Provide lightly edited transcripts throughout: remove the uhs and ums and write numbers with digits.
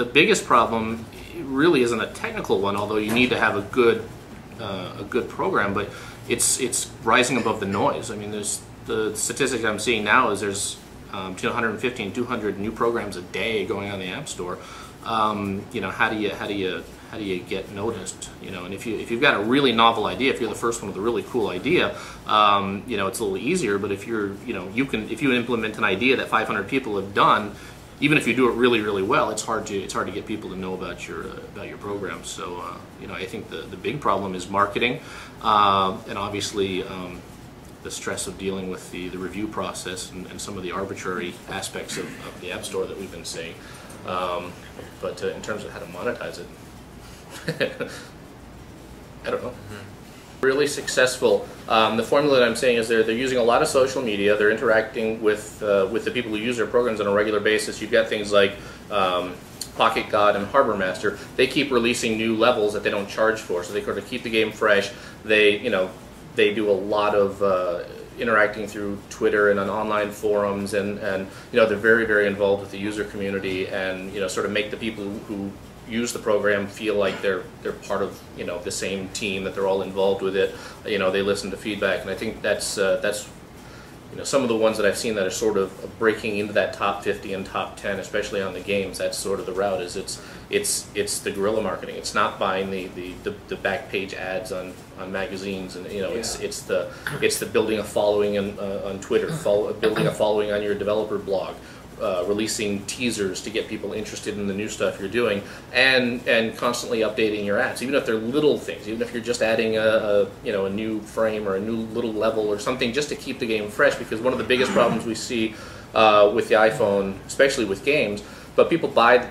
the biggest problem really isn't a technical one, although you need to have a good program, but it's rising above the noise. I mean, there's the statistics I'm seeing now is there's between 150 and 200 new programs a day going on the App Store. You know, how do you get noticed? You know, and if you've got a really novel idea, if you're the first one with a really cool idea, you know, it's a little easier. But if you're, you know, if you implement an idea that 500 people have done, even if you do it really well, it's hard to get people to know about your program. So you know, I think the big problem is marketing, and obviously the stress of dealing with the review process and some of the arbitrary aspects of the App Store that we've been seeing. But in terms of how to monetize it, I don't know. Really successful. The formula that I'm saying is they're using a lot of social media. They're interacting with the people who use their programs on a regular basis. You've got things like Pocket God and Harbor Master. They keep releasing new levels that they don't charge for, so they sort of keep the game fresh. They do a lot of interacting through Twitter and on online forums, and you know, they're very involved with the user community, and you know, sort of make the people who use the program feel like they're part of, you know, the same team, that they're all involved with it. You know, they listen to feedback, and I think that's you know, some of the ones that I've seen that are sort of breaking into that top 50 and top 10, especially on the games. That's sort of the route. Is it's the guerrilla marketing. It's not buying the back page ads on magazines, and you know, it's the building a following on Twitter, building a following on your developer blog, releasing teasers to get people interested in the new stuff you're doing, and constantly updating your ads, even if they're little things, even if you're just adding a new frame or a new little level or something, just to keep the game fresh. Because one of the biggest problems we see with the iPhone, especially with games, but people buy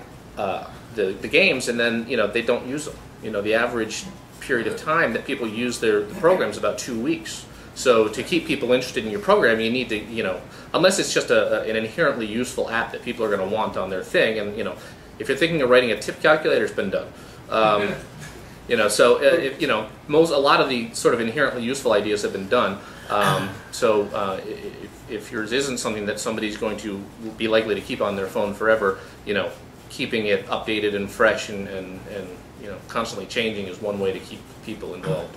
the games and then, you know, they don't use them. You know, the average period of time that people use the programs about 2 weeks. So to keep people interested in your program, you need to, you know, unless it's just an inherently useful app that people are going to want on their thing, and you know, if you're thinking of writing a tip calculator, it's been done. You know, so you know, a lot of the sort of inherently useful ideas have been done. So if yours isn't something that somebody's going to be likely to keep on their phone forever, you know, keeping it updated and fresh and you know, constantly changing is one way to keep people involved.